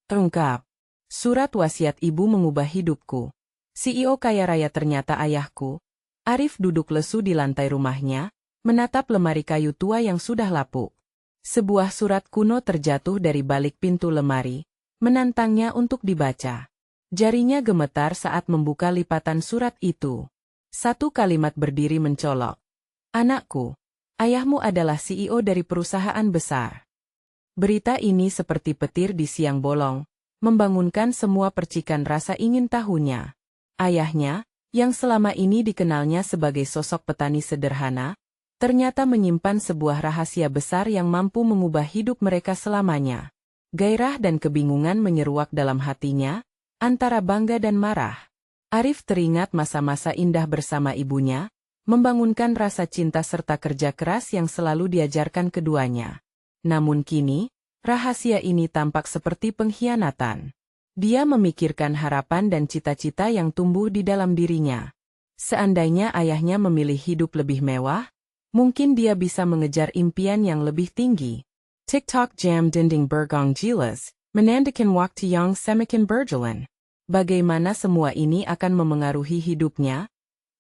Lengkap. Surat wasiat ibu mengubah hidupku. CEO kaya raya ternyata ayahku. Arif duduk lesu di lantai rumahnya, menatap lemari kayu tua yang sudah lapuk. Sebuah surat kuno terjatuh dari balik pintu lemari, menantangnya untuk dibaca. Jarinya gemetar saat membuka lipatan surat itu. Satu kalimat berdiri mencolok. Anakku, ayahmu adalah CEO dari perusahaan besar. Berita ini seperti petir di siang bolong, membangunkan semua percikan rasa ingin tahunya. Ayahnya, yang selama ini dikenalnya sebagai sosok petani sederhana, ternyata menyimpan sebuah rahasia besar yang mampu mengubah hidup mereka selamanya. Gairah dan kebingungan menyeruak dalam hatinya, antara bangga dan marah. Arif teringat masa-masa indah bersama ibunya, membangunkan rasa cinta serta kerja keras yang selalu diajarkan keduanya. Namun kini, rahasia ini tampak seperti pengkhianatan. Dia memikirkan harapan dan cita-cita yang tumbuh di dalam dirinya. Seandainya ayahnya memilih hidup lebih mewah, mungkin dia bisa mengejar impian yang lebih tinggi. TikTok jam dinding bergong jelas, menandakan waktu yang semakin berjalan. Bagaimana semua ini akan memengaruhi hidupnya?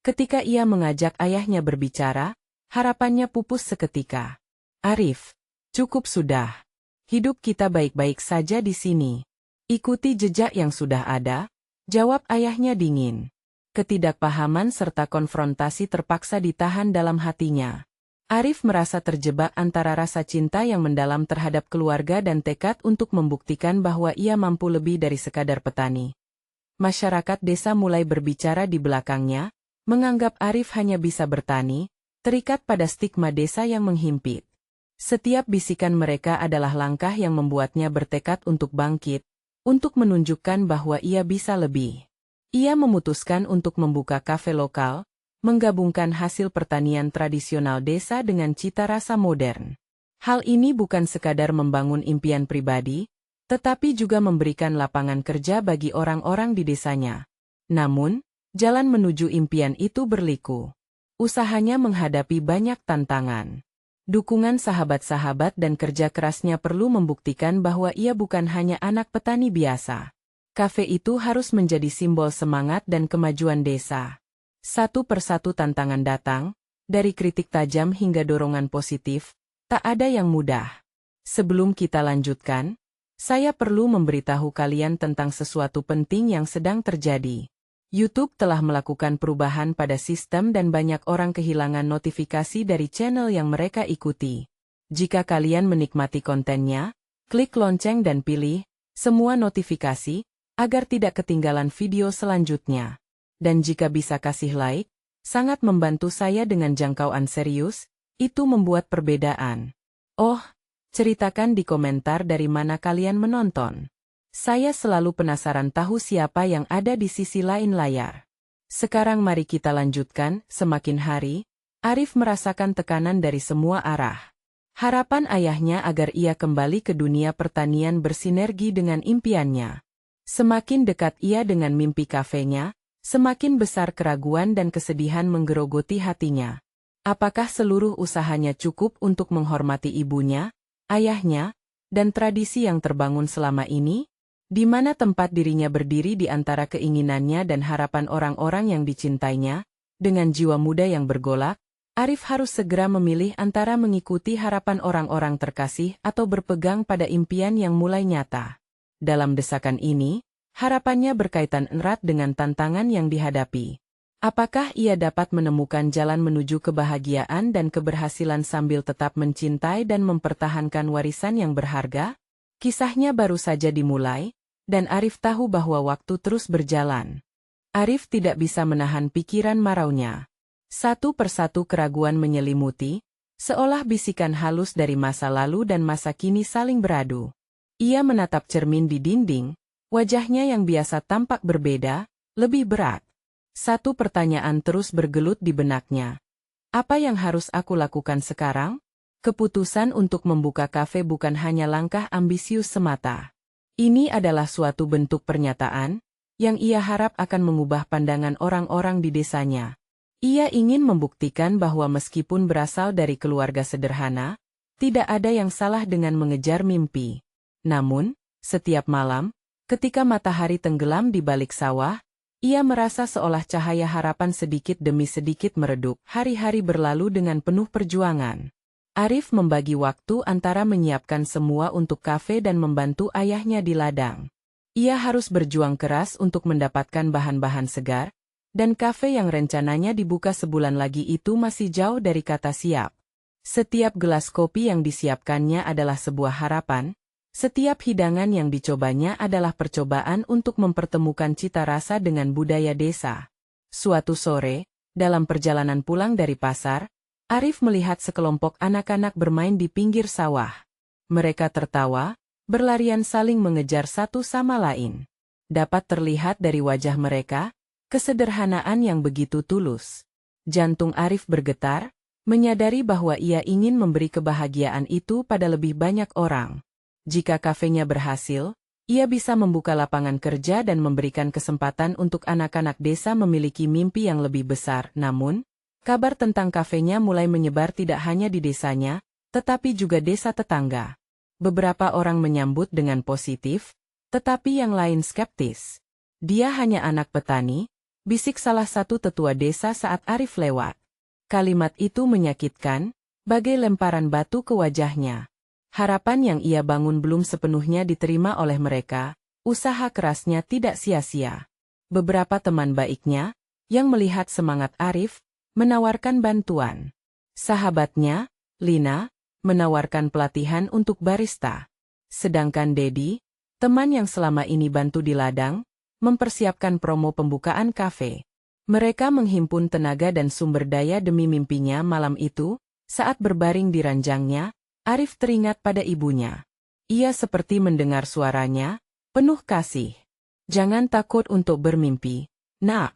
Ketika ia mengajak ayahnya berbicara, harapannya pupus seketika. Arif, cukup sudah. Hidup kita baik-baik saja di sini. Ikuti jejak yang sudah ada, jawab ayahnya dingin. Ketidakpahaman serta konfrontasi terpaksa ditahan dalam hatinya. Arif merasa terjebak antara rasa cinta yang mendalam terhadap keluarga dan tekad untuk membuktikan bahwa ia mampu lebih dari sekadar petani. Masyarakat desa mulai berbicara di belakangnya, menganggap Arif hanya bisa bertani, terikat pada stigma desa yang menghimpit. Setiap bisikan mereka adalah langkah yang membuatnya bertekad untuk bangkit, untuk menunjukkan bahwa ia bisa lebih. Ia memutuskan untuk membuka kafe lokal, menggabungkan hasil pertanian tradisional desa dengan cita rasa modern. Hal ini bukan sekadar membangun impian pribadi, tetapi juga memberikan lapangan kerja bagi orang-orang di desanya. Namun, jalan menuju impian itu berliku. Usahanya menghadapi banyak tantangan. Dukungan sahabat-sahabat dan kerja kerasnya perlu membuktikan bahwa ia bukan hanya anak petani biasa. Kafe itu harus menjadi simbol semangat dan kemajuan desa. Satu persatu tantangan datang, dari kritik tajam hingga dorongan positif, tak ada yang mudah. Sebelum kita lanjutkan, saya perlu memberitahu kalian tentang sesuatu penting yang sedang terjadi. YouTube telah melakukan perubahan pada sistem dan banyak orang kehilangan notifikasi dari channel yang mereka ikuti. Jika kalian menikmati kontennya, klik lonceng dan pilih semua notifikasi, agar tidak ketinggalan video selanjutnya. Dan jika bisa kasih like, sangat membantu saya dengan jangkauan serius, itu membuat perbedaan. Oh, ceritakan di komentar dari mana kalian menonton. Saya selalu penasaran tahu siapa yang ada di sisi lain layar. Sekarang mari kita lanjutkan. Semakin hari, Arif merasakan tekanan dari semua arah. Harapan ayahnya agar ia kembali ke dunia pertanian bersinergi dengan impiannya. Semakin dekat ia dengan mimpi kafenya, semakin besar keraguan dan kesedihan menggerogoti hatinya. Apakah seluruh usahanya cukup untuk menghormati ibunya, ayahnya, dan tradisi yang terbangun selama ini? Di mana tempat dirinya berdiri di antara keinginannya dan harapan orang-orang yang dicintainya? Dengan jiwa muda yang bergolak, Arif harus segera memilih antara mengikuti harapan orang-orang terkasih atau berpegang pada impian yang mulai nyata. Dalam desakan ini, harapannya berkaitan erat dengan tantangan yang dihadapi. Apakah ia dapat menemukan jalan menuju kebahagiaan dan keberhasilan sambil tetap mencintai dan mempertahankan warisan yang berharga? Kisahnya baru saja dimulai, dan Arif tahu bahwa waktu terus berjalan. Arif tidak bisa menahan pikiran maraunya. Satu persatu keraguan menyelimuti, seolah bisikan halus dari masa lalu dan masa kini saling beradu. Ia menatap cermin di dinding, wajahnya yang biasa tampak berbeda, lebih berat. Satu pertanyaan terus bergelut di benaknya. Apa yang harus aku lakukan sekarang? Keputusan untuk membuka kafe bukan hanya langkah ambisius semata. Ini adalah suatu bentuk pernyataan, yang ia harap akan mengubah pandangan orang-orang di desanya. Ia ingin membuktikan bahwa meskipun berasal dari keluarga sederhana, tidak ada yang salah dengan mengejar mimpi. Namun, Setiap malam, ketika matahari tenggelam di balik sawah, ia merasa seolah cahaya harapan sedikit demi sedikit meredup. Hari-hari berlalu dengan penuh perjuangan. Arif membagi waktu antara menyiapkan semua untuk kafe dan membantu ayahnya di ladang. Ia harus berjuang keras untuk mendapatkan bahan-bahan segar, dan kafe yang rencananya dibuka sebulan lagi itu masih jauh dari kata siap. Setiap gelas kopi yang disiapkannya adalah sebuah harapan. Setiap hidangan yang dicobanya adalah percobaan untuk mempertemukan cita rasa dengan budaya desa. Suatu sore, dalam perjalanan pulang dari pasar, Arif melihat sekelompok anak-anak bermain di pinggir sawah. Mereka tertawa, berlarian saling mengejar satu sama lain. Dapat terlihat dari wajah mereka, kesederhanaan yang begitu tulus. Jantung Arif bergetar, menyadari bahwa ia ingin memberi kebahagiaan itu pada lebih banyak orang. Jika kafenya berhasil, ia bisa membuka lapangan kerja dan memberikan kesempatan untuk anak-anak desa memiliki mimpi yang lebih besar. Namun, kabar tentang kafenya mulai menyebar tidak hanya di desanya, tetapi juga desa tetangga. Beberapa orang menyambut dengan positif, tetapi yang lain skeptis. Dia hanya anak petani, bisik salah satu tetua desa saat Arif lewat. Kalimat itu menyakitkan, bagai lemparan batu ke wajahnya. Harapan yang ia bangun belum sepenuhnya diterima oleh mereka, usaha kerasnya tidak sia-sia. Beberapa teman baiknya, yang melihat semangat Arif, menawarkan bantuan. Sahabatnya, Lina, menawarkan pelatihan untuk barista. Sedangkan Dedi, teman yang selama ini bantu di ladang, mempersiapkan promo pembukaan kafe. Mereka menghimpun tenaga dan sumber daya demi mimpinya. Malam itu, saat berbaring di ranjangnya, Arif teringat pada ibunya. Ia seperti mendengar suaranya, penuh kasih. Jangan takut untuk bermimpi, nak.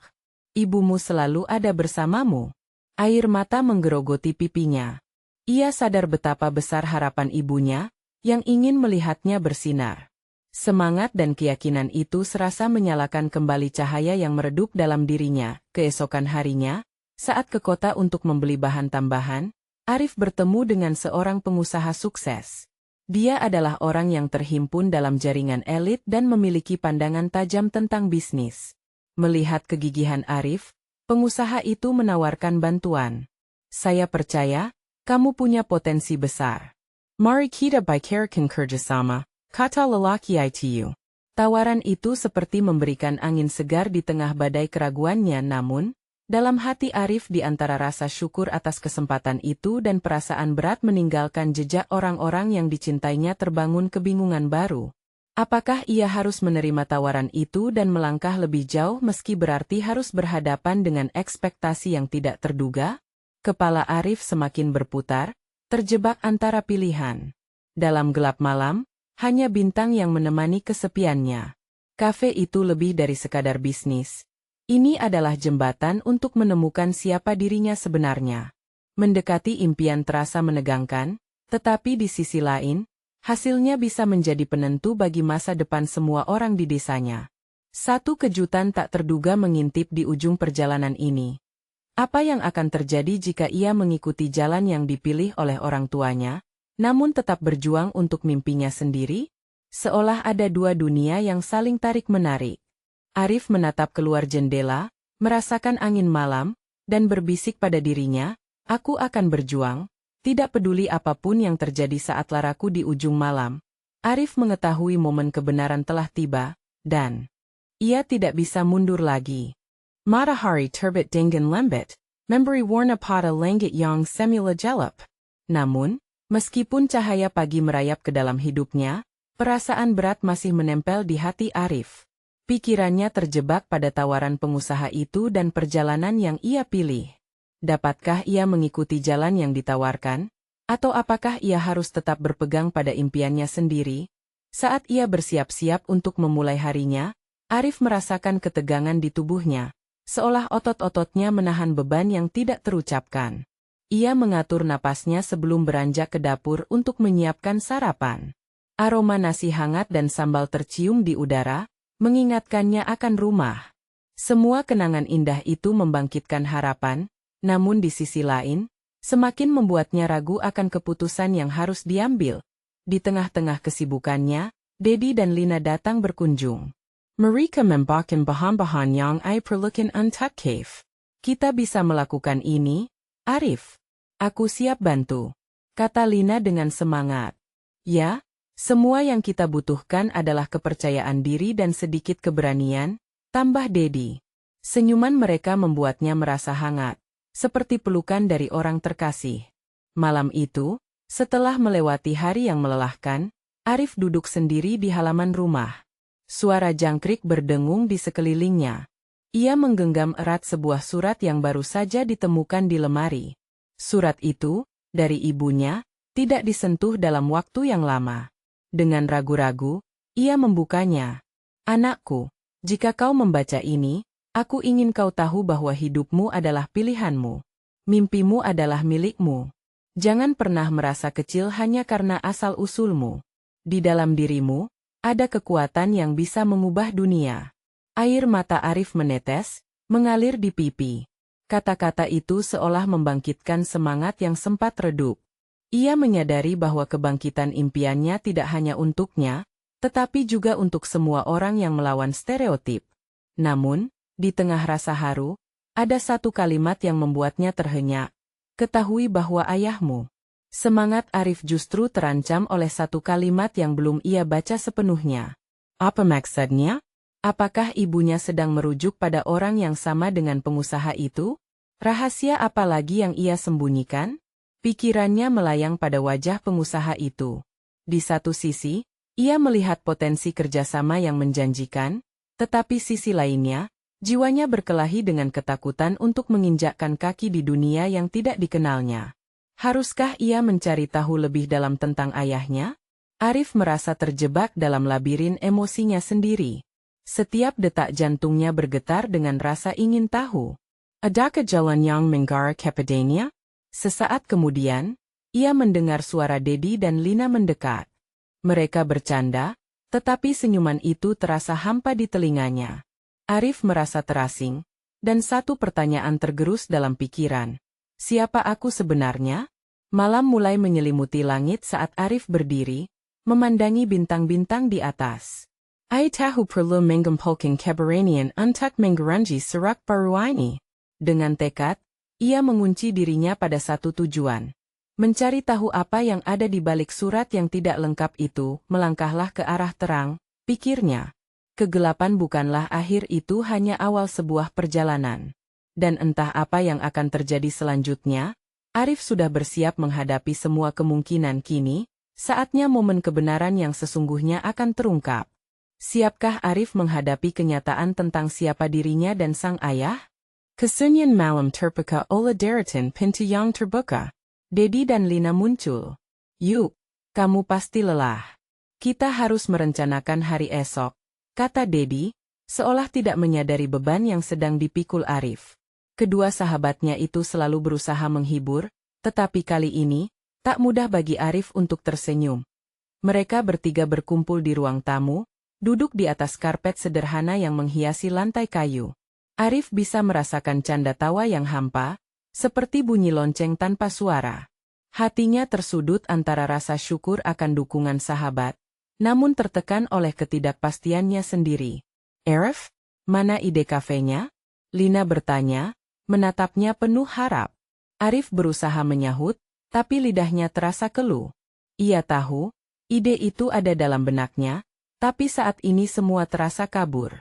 Ibumu selalu ada bersamamu. Air mata menggerogoti pipinya. Ia sadar betapa besar harapan ibunya, yang ingin melihatnya bersinar. Semangat dan keyakinan itu serasa menyalakan kembali cahaya yang meredup dalam dirinya. Keesokan harinya, saat ke kota untuk membeli bahan tambahan, Arif bertemu dengan seorang pengusaha sukses. Dia adalah orang yang terhimpun dalam jaringan elit dan memiliki pandangan tajam tentang bisnis. Melihat kegigihan Arif, pengusaha itu menawarkan bantuan. Saya percaya, kamu punya potensi besar. Mari kita bicarakan kerjasama, kata lelaki itu. Tawaran itu seperti memberikan angin segar di tengah badai keraguannya, namun, dalam hati Arif di antara rasa syukur atas kesempatan itu dan perasaan berat meninggalkan jejak orang-orang yang dicintainya terbangun kebingungan baru. Apakah ia harus menerima tawaran itu dan melangkah lebih jauh meski berarti harus berhadapan dengan ekspektasi yang tidak terduga? Kepala Arif semakin berputar, terjebak antara pilihan. Dalam gelap malam, hanya bintang yang menemani kesepiannya. Kafe itu lebih dari sekadar bisnis. Ini adalah jembatan untuk menemukan siapa dirinya sebenarnya. Mendekati impian terasa menegangkan, tetapi di sisi lain, hasilnya bisa menjadi penentu bagi masa depan semua orang di desanya. Satu kejutan tak terduga mengintip di ujung perjalanan ini. Apa yang akan terjadi jika ia mengikuti jalan yang dipilih oleh orang tuanya, namun tetap berjuang untuk mimpinya sendiri? Seolah ada dua dunia yang saling tarik-menarik. Arif menatap keluar jendela, merasakan angin malam, dan berbisik pada dirinya, aku akan berjuang, tidak peduli apapun yang terjadi saat laraku di ujung malam. Arif mengetahui momen kebenaran telah tiba, dan ia tidak bisa mundur lagi. Matahari terbit dengan lembut, memberi warna pada langit yang semula gelap. Namun, meskipun cahaya pagi merayap ke dalam hidupnya, perasaan berat masih menempel di hati Arif. Pikirannya terjebak pada tawaran pengusaha itu dan perjalanan yang ia pilih. Dapatkah ia mengikuti jalan yang ditawarkan? Atau apakah ia harus tetap berpegang pada impiannya sendiri? Saat ia bersiap-siap untuk memulai harinya, Arif merasakan ketegangan di tubuhnya, seolah otot-ototnya menahan beban yang tidak terucapkan. Ia mengatur napasnya sebelum beranjak ke dapur untuk menyiapkan sarapan. Aroma nasi hangat dan sambal tercium di udara, mengingatkannya akan rumah. Semua kenangan indah itu membangkitkan harapan, namun di sisi lain, semakin membuatnya ragu akan keputusan yang harus diambil. Di tengah-tengah kesibukannya, Dedi dan Lina datang berkunjung. Mereka membawakan bahan-bahan yang I perlukan untuk cave. Kita bisa melakukan ini, Arif. Aku siap bantu, kata Lina dengan semangat. Ya, semua yang kita butuhkan adalah kepercayaan diri dan sedikit keberanian, tambah Dedi. Senyuman mereka membuatnya merasa hangat, seperti pelukan dari orang terkasih. Malam itu, setelah melewati hari yang melelahkan, Arif duduk sendiri di halaman rumah. Suara jangkrik berdengung di sekelilingnya. Ia menggenggam erat sebuah surat yang baru saja ditemukan di lemari. Surat itu, dari ibunya, tidak disentuh dalam waktu yang lama. Dengan ragu-ragu, ia membukanya. Anakku, jika kau membaca ini, aku ingin kau tahu bahwa hidupmu adalah pilihanmu. Mimpimu adalah milikmu. Jangan pernah merasa kecil hanya karena asal-usulmu. Di dalam dirimu, ada kekuatan yang bisa mengubah dunia. Air mata Arif menetes, mengalir di pipi. Kata-kata itu seolah membangkitkan semangat yang sempat redup. Ia menyadari bahwa kebangkitan impiannya tidak hanya untuknya, tetapi juga untuk semua orang yang melawan stereotip. Namun, di tengah rasa haru, ada satu kalimat yang membuatnya terhenyak. Ketahui bahwa ayahmu. Semangat Arif justru terancam oleh satu kalimat yang belum ia baca sepenuhnya. Apa maksudnya? Apakah ibunya sedang merujuk pada orang yang sama dengan pengusaha itu? Rahasia apa lagi yang ia sembunyikan? Pikirannya melayang pada wajah pengusaha itu. Di satu sisi, ia melihat potensi kerjasama yang menjanjikan, tetapi sisi lainnya, jiwanya berkelahi dengan ketakutan untuk menginjakkan kaki di dunia yang tidak dikenalnya. Haruskah ia mencari tahu lebih dalam tentang ayahnya? Arif merasa terjebak dalam labirin emosinya sendiri. Setiap detak jantungnya bergetar dengan rasa ingin tahu. Adakah jalan yang mengarah kepadanya? Sesaat kemudian, ia mendengar suara Dedi dan Lina mendekat. Mereka bercanda, tetapi senyuman itu terasa hampa di telinganya. Arif merasa terasing, dan satu pertanyaan tergerus dalam pikiran. Siapa aku sebenarnya? Malam mulai menyelimuti langit saat Arif berdiri, memandangi bintang-bintang di atas. Ai tahu perlu mengumpulkan keberanian untuk mengurangi serak baru ini. Dengan tekad, ia mengunci dirinya pada satu tujuan. Mencari tahu apa yang ada di balik surat yang tidak lengkap itu, melangkahlah ke arah terang, pikirnya. Kegelapan bukanlah akhir, itu hanya awal sebuah perjalanan. Dan entah apa yang akan terjadi selanjutnya, Arif sudah bersiap menghadapi semua kemungkinan. Kini, saatnya momen kebenaran yang sesungguhnya akan terungkap. Siapkah Arif menghadapi kenyataan tentang siapa dirinya dan sang ayah? Kesunyian malam terbuka oleh deretan pintu yang terbuka. Dedi dan Lina muncul. Yuk, kamu pasti lelah. Kita harus merencanakan hari esok, kata Dedi, seolah tidak menyadari beban yang sedang dipikul Arif. Kedua sahabatnya itu selalu berusaha menghibur, tetapi kali ini, tak mudah bagi Arif untuk tersenyum. Mereka bertiga berkumpul di ruang tamu, duduk di atas karpet sederhana yang menghiasi lantai kayu. Arif bisa merasakan canda tawa yang hampa, seperti bunyi lonceng tanpa suara. Hatinya tersudut antara rasa syukur akan dukungan sahabat, namun tertekan oleh ketidakpastiannya sendiri. Arif, mana ide kafenya? Lina bertanya, menatapnya penuh harap. Arif berusaha menyahut, tapi lidahnya terasa keluh. Ia tahu, ide itu ada dalam benaknya, tapi saat ini semua terasa kabur.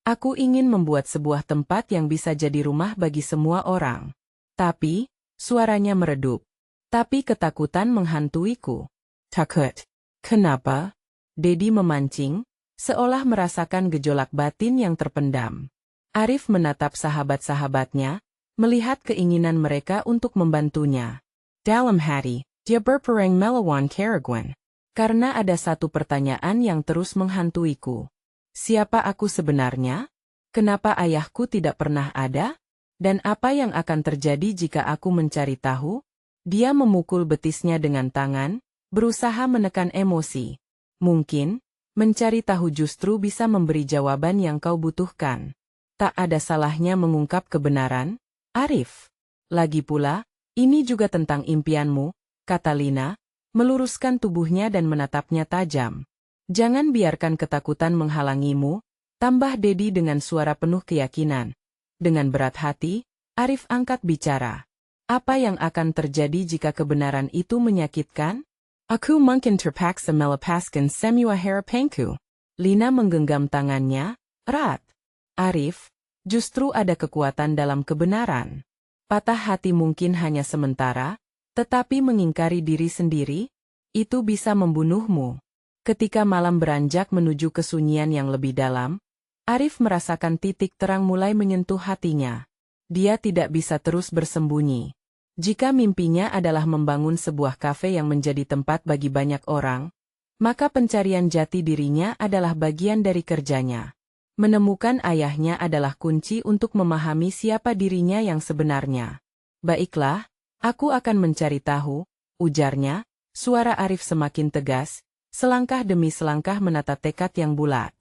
Aku ingin membuat sebuah tempat yang bisa jadi rumah bagi semua orang. Tapi, suaranya meredup. Tapi ketakutan menghantuiku. Takut. Kenapa? Dedi memancing, seolah merasakan gejolak batin yang terpendam. Arif menatap sahabat-sahabatnya, melihat keinginan mereka untuk membantunya. Dalam hati, dia berperang melawan keraguan. Karena ada satu pertanyaan yang terus menghantuiku. Siapa aku sebenarnya? Kenapa ayahku tidak pernah ada? Dan apa yang akan terjadi jika aku mencari tahu? Dia memukul betisnya dengan tangan, berusaha menekan emosi. Mungkin, mencari tahu justru bisa memberi jawaban yang kau butuhkan. Tak ada salahnya mengungkap kebenaran, Arif. Lagi pula, ini juga tentang impianmu, kata Lina, meluruskan tubuhnya dan menatapnya tajam. Jangan biarkan ketakutan menghalangimu, tambah Dedi dengan suara penuh keyakinan. Dengan berat hati, Arif angkat bicara. Apa yang akan terjadi jika kebenaran itu menyakitkan? Aku mungkin terpaksa melepaskan semua harapanku. Lina menggenggam tangannya, erat. Arif, justru ada kekuatan dalam kebenaran. Patah hati mungkin hanya sementara, tetapi mengingkari diri sendiri, itu bisa membunuhmu. Ketika malam beranjak menuju kesunyian yang lebih dalam, Arif merasakan titik terang mulai menyentuh hatinya. Dia tidak bisa terus bersembunyi. Jika mimpinya adalah membangun sebuah kafe yang menjadi tempat bagi banyak orang, maka pencarian jati dirinya adalah bagian dari kerjanya. Menemukan ayahnya adalah kunci untuk memahami siapa dirinya yang sebenarnya. Baiklah, aku akan mencari tahu, ujarnya, suara Arif semakin tegas, selangkah demi selangkah menata tekad yang bulat.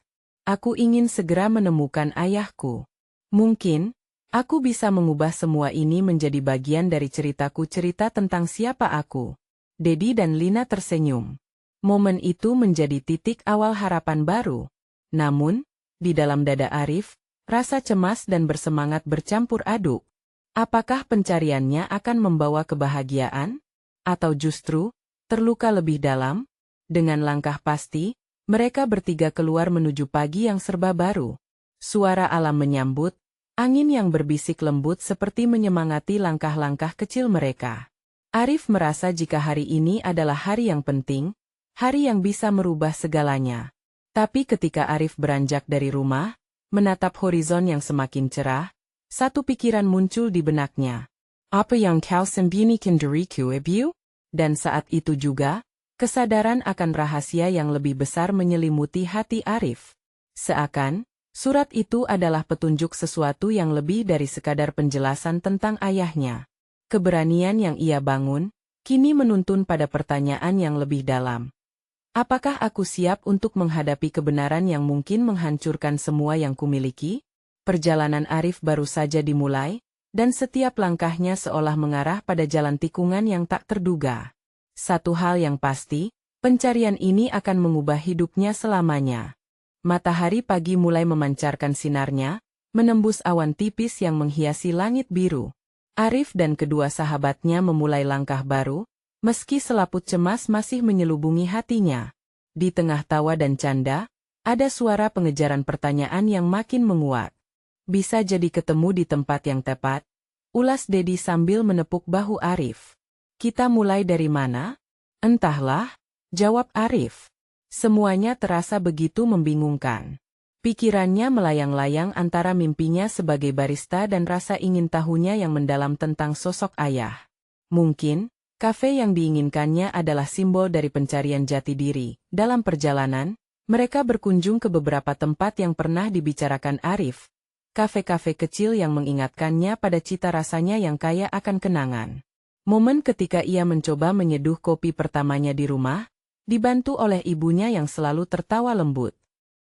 Aku ingin segera menemukan ayahku. Mungkin, aku bisa mengubah semua ini menjadi bagian dari ceritaku cerita tentang siapa aku. Dedi dan Lina tersenyum. Momen itu menjadi titik awal harapan baru. Namun, di dalam dada Arif, rasa cemas dan bersemangat bercampur aduk. Apakah pencariannya akan membawa kebahagiaan? Atau justru, terluka lebih dalam? Dengan langkah pasti, mereka bertiga keluar menuju pagi yang serba baru. Suara alam menyambut, angin yang berbisik lembut seperti menyemangati langkah-langkah kecil mereka. Arif merasa jika hari ini adalah hari yang penting, hari yang bisa merubah segalanya. Tapi ketika Arif beranjak dari rumah, menatap horizon yang semakin cerah, satu pikiran muncul di benaknya. Apa yang kau sembunyikan dariku, Ibu? Dan saat itu juga, kesadaran akan rahasia yang lebih besar menyelimuti hati Arif. Seakan, surat itu adalah petunjuk sesuatu yang lebih dari sekadar penjelasan tentang ayahnya. Keberanian yang ia bangun, kini menuntun pada pertanyaan yang lebih dalam. Apakah aku siap untuk menghadapi kebenaran yang mungkin menghancurkan semua yang kumiliki? Perjalanan Arif baru saja dimulai, dan setiap langkahnya seolah mengarah pada jalan tikungan yang tak terduga. Satu hal yang pasti, pencarian ini akan mengubah hidupnya selamanya. Matahari pagi mulai memancarkan sinarnya, menembus awan tipis yang menghiasi langit biru. Arif dan kedua sahabatnya memulai langkah baru, meski selaput cemas masih menyelubungi hatinya. Di tengah tawa dan canda, ada suara pengejaran pertanyaan yang makin menguat. Bisa jadi ketemu di tempat yang tepat, ulas Dedi sambil menepuk bahu Arif. Kita mulai dari mana? Entahlah, jawab Arif. Semuanya terasa begitu membingungkan. Pikirannya melayang-layang antara mimpinya sebagai barista dan rasa ingin tahunya yang mendalam tentang sosok ayah. Mungkin, kafe yang diinginkannya adalah simbol dari pencarian jati diri. Dalam perjalanan, mereka berkunjung ke beberapa tempat yang pernah dibicarakan Arif. Kafe-kafe kecil yang mengingatkannya pada cita rasanya yang kaya akan kenangan. Momen ketika ia mencoba menyeduh kopi pertamanya di rumah, dibantu oleh ibunya yang selalu tertawa lembut.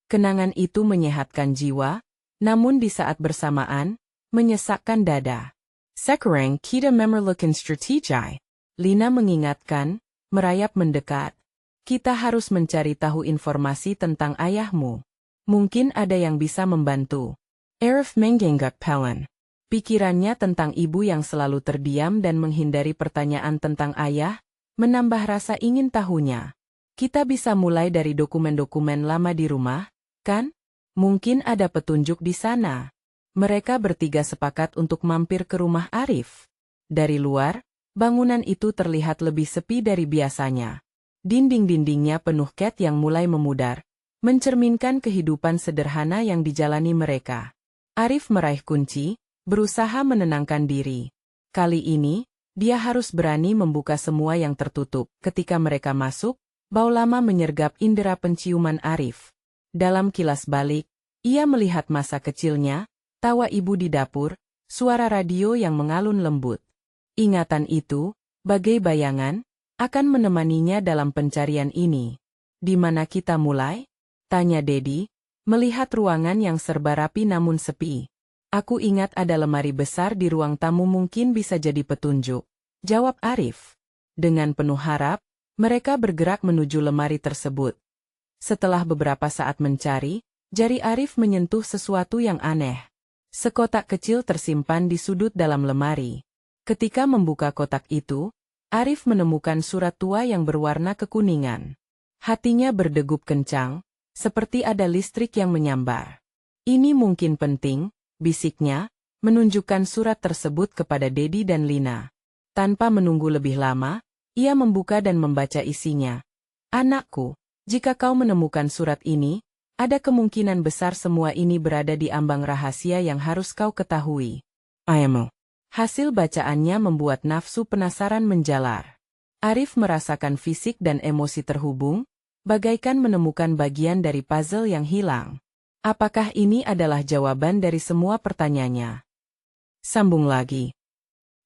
Kenangan itu menyehatkan jiwa, namun di saat bersamaan, menyesakkan dada. Sekarang kita memerlukan strategi. Lina mengingatkan, merayap mendekat. Kita harus mencari tahu informasi tentang ayahmu. Mungkin ada yang bisa membantu. Arif mengenggak pelan. Pikirannya tentang ibu yang selalu terdiam dan menghindari pertanyaan tentang ayah, menambah rasa ingin tahunya. Kita bisa mulai dari dokumen-dokumen lama di rumah, kan? Mungkin ada petunjuk di sana. Mereka bertiga sepakat untuk mampir ke rumah Arif. Dari luar, bangunan itu terlihat lebih sepi dari biasanya. Dinding-dindingnya penuh cat yang mulai memudar, mencerminkan kehidupan sederhana yang dijalani mereka. Arif meraih kunci, berusaha menenangkan diri. Kali ini, dia harus berani membuka semua yang tertutup. Ketika mereka masuk, bau lama menyergap indera penciuman Arif. Dalam kilas balik, ia melihat masa kecilnya, tawa ibu di dapur, suara radio yang mengalun lembut. Ingatan itu, bagai bayangan, akan menemaninya dalam pencarian ini. Di mana kita mulai? Tanya Dedi, melihat ruangan yang serba rapi namun sepi. Aku ingat ada lemari besar di ruang tamu mungkin bisa jadi petunjuk, jawab Arif. Dengan penuh harap, mereka bergerak menuju lemari tersebut. Setelah beberapa saat mencari, jari Arif menyentuh sesuatu yang aneh. Sekotak kecil tersimpan di sudut dalam lemari. Ketika membuka kotak itu, Arif menemukan surat tua yang berwarna kekuningan. Hatinya berdegup kencang, seperti ada listrik yang menyambar. Ini mungkin penting, bisiknya, menunjukkan surat tersebut kepada Dedi dan Lina. Tanpa menunggu lebih lama, ia membuka dan membaca isinya. Anakku, jika kau menemukan surat ini, ada kemungkinan besar semua ini berada di ambang rahasia yang harus kau ketahui. Ayamo. Hasil bacaannya membuat nafsu penasaran menjalar. Arif merasakan fisik dan emosi terhubung, bagaikan menemukan bagian dari puzzle yang hilang. Apakah ini adalah jawaban dari semua pertanyaannya? Sambung lagi.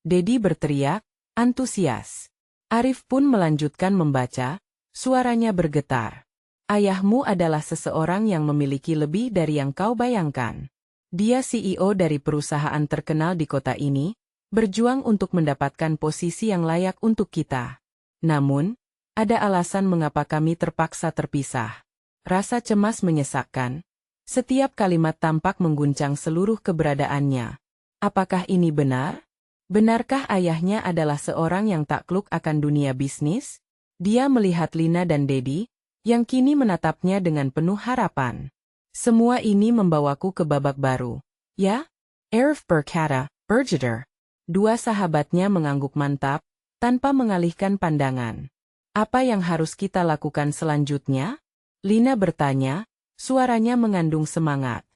Dedi berteriak, antusias. Arif pun melanjutkan membaca, suaranya bergetar. Ayahmu adalah seseorang yang memiliki lebih dari yang kau bayangkan. Dia CEO dari perusahaan terkenal di kota ini, berjuang untuk mendapatkan posisi yang layak untuk kita. Namun, ada alasan mengapa kami terpaksa terpisah. Rasa cemas menyesakkan. Setiap kalimat tampak mengguncang seluruh keberadaannya. Apakah ini benar? Benarkah ayahnya adalah seorang yang takluk akan dunia bisnis? Dia melihat Lina dan Dedi, yang kini menatapnya dengan penuh harapan. Semua ini membawaku ke babak baru. Ya? Arif berkata, berjeder. Dua sahabatnya mengangguk mantap, tanpa mengalihkan pandangan. Apa yang harus kita lakukan selanjutnya? Lina bertanya, suaranya mengandung semangat.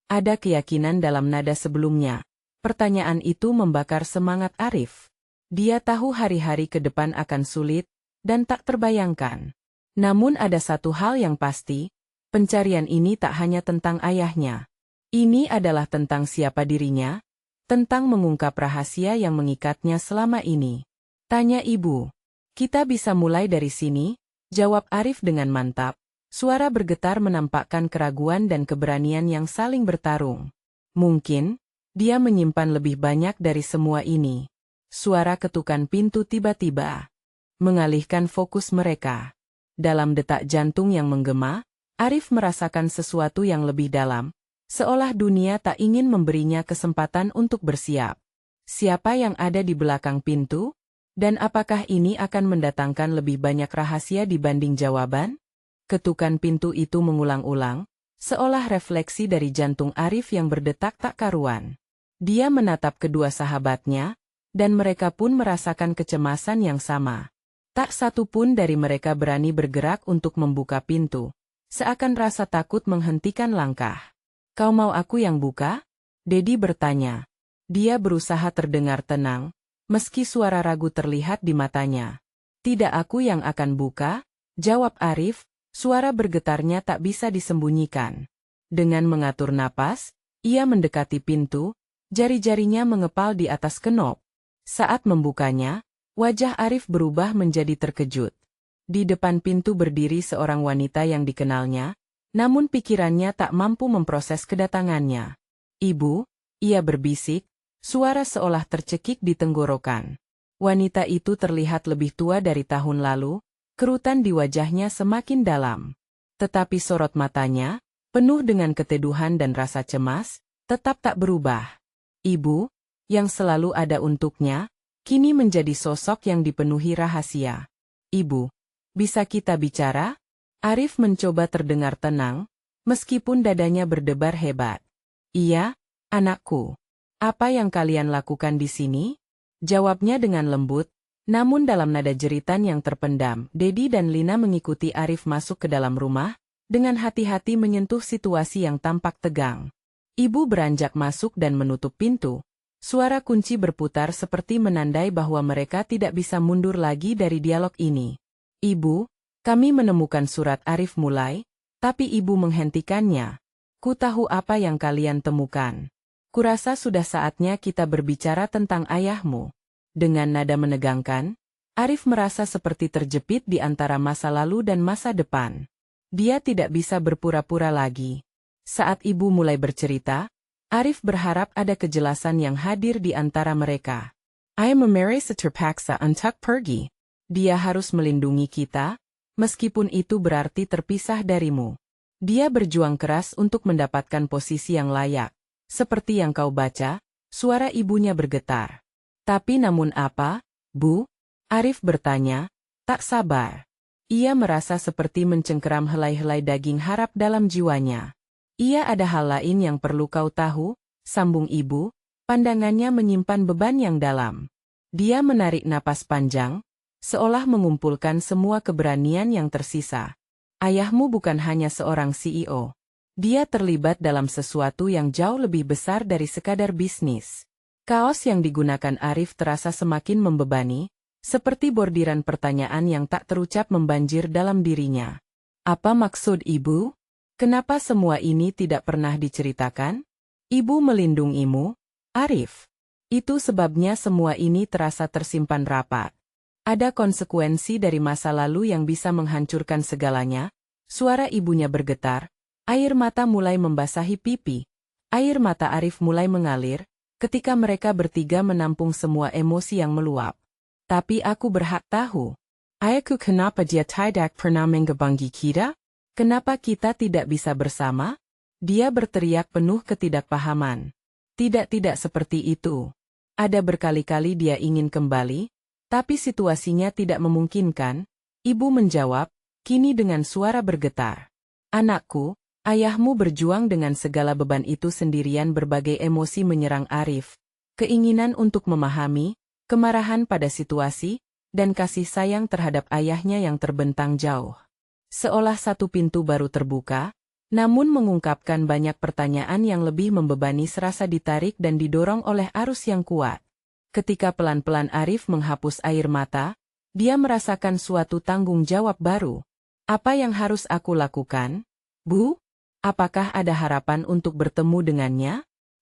Ada keyakinan dalam nada sebelumnya. Pertanyaan itu membakar semangat Arif. Dia tahu hari-hari ke depan akan sulit, dan tak terbayangkan. Namun ada satu hal yang pasti, pencarian ini tak hanya tentang ayahnya. Ini adalah tentang siapa dirinya, tentang mengungkap rahasia yang mengikatnya selama ini. Tanya ibu. Kita bisa mulai dari sini, jawab Arif dengan mantap. Suara bergetar menampakkan keraguan dan keberanian yang saling bertarung. Mungkin, dia menyimpan lebih banyak dari semua ini. Suara ketukan pintu tiba-tiba mengalihkan fokus mereka. Dalam detak jantung yang menggema, Arif merasakan sesuatu yang lebih dalam, seolah dunia tak ingin memberinya kesempatan untuk bersiap. Siapa yang ada di belakang pintu? Dan apakah ini akan mendatangkan lebih banyak rahasia dibanding jawaban? Ketukan pintu itu mengulang-ulang, seolah refleksi dari jantung Arif yang berdetak tak karuan. Dia menatap kedua sahabatnya, dan mereka pun merasakan kecemasan yang sama. Tak satu pun dari mereka berani bergerak untuk membuka pintu. Seakan rasa takut menghentikan langkah. Kau mau aku yang buka? Dedi bertanya. Dia berusaha terdengar tenang, meski suara ragu terlihat di matanya. Tidak aku yang akan buka, jawab Arif, suara bergetarnya tak bisa disembunyikan. Dengan mengatur napas, ia mendekati pintu, jari-jarinya mengepal di atas kenop. Saat membukanya, wajah Arif berubah menjadi terkejut. Di depan pintu berdiri seorang wanita yang dikenalnya, namun pikirannya tak mampu memproses kedatangannya. Ibu, ia berbisik, suara seolah tercekik di tenggorokan. Wanita itu terlihat lebih tua dari tahun lalu, kerutan di wajahnya semakin dalam. Tetapi sorot matanya, penuh dengan keteduhan dan rasa cemas, tetap tak berubah. Ibu, yang selalu ada untuknya, kini menjadi sosok yang dipenuhi rahasia. Ibu, bisa kita bicara? Arif mencoba terdengar tenang, meskipun dadanya berdebar hebat. Iya, anakku. Apa yang kalian lakukan di sini? Jawabnya dengan lembut, namun dalam nada jeritan yang terpendam. Dedi dan Lina mengikuti Arif masuk ke dalam rumah, dengan hati-hati menyentuh situasi yang tampak tegang. Ibu beranjak masuk dan menutup pintu. Suara kunci berputar seperti menandai bahwa mereka tidak bisa mundur lagi dari dialog ini. Ibu, kami menemukan surat Arif mulai, tapi ibu menghentikannya. Ku tahu apa yang kalian temukan. Kurasa sudah saatnya kita berbicara tentang ayahmu. Dengan nada menegangkan, Arif merasa seperti terjepit di antara masa lalu dan masa depan. Dia tidak bisa berpura-pura lagi. Saat ibu mulai bercerita, Arif berharap ada kejelasan yang hadir di antara mereka. I am a Mary terpaksa untuk pergi. Dia harus melindungi kita, meskipun itu berarti terpisah darimu. Dia berjuang keras untuk mendapatkan posisi yang layak. Seperti yang kau baca, suara ibunya bergetar. Tapi namun apa, Bu? Arif bertanya, tak sabar. Ia merasa seperti mencengkeram helai-helai daging harap dalam jiwanya. Ia ada hal lain yang perlu kau tahu, sambung ibu, pandangannya menyimpan beban yang dalam. Dia menarik napas panjang, seolah mengumpulkan semua keberanian yang tersisa. Ayahmu bukan hanya seorang CEO. Dia terlibat dalam sesuatu yang jauh lebih besar dari sekadar bisnis. Kaos yang digunakan Arif terasa semakin membebani, seperti bordiran pertanyaan yang tak terucap membanjir dalam dirinya. Apa maksud ibu? Kenapa semua ini tidak pernah diceritakan? Ibu melindungimu, Arif. Itu sebabnya semua ini terasa tersimpan rapat. Ada konsekuensi dari masa lalu yang bisa menghancurkan segalanya. Suara ibunya bergetar, air mata mulai membasahi pipi. Air mata Arif mulai mengalir, ketika mereka bertiga menampung semua emosi yang meluap. Tapi aku berhak tahu. Ayahku, kenapa dia tidak pernah menggebangi kita? Kenapa kita tidak bisa bersama? Dia berteriak penuh ketidakpahaman. Tidak seperti itu. Ada berkali-kali dia ingin kembali, tapi situasinya tidak memungkinkan. Ibu menjawab, kini dengan suara bergetar. Anakku, ayahmu berjuang dengan segala beban itu sendirian. Berbagai emosi menyerang Arif. Keinginan untuk memahami, kemarahan pada situasi, dan kasih sayang terhadap ayahnya yang terbentang jauh. Seolah satu pintu baru terbuka, namun mengungkapkan banyak pertanyaan yang lebih membebani serasa ditarik dan didorong oleh arus yang kuat. Ketika pelan-pelan Arif menghapus air mata, dia merasakan suatu tanggung jawab baru. Apa yang harus aku lakukan? Bu? Apakah ada harapan untuk bertemu dengannya?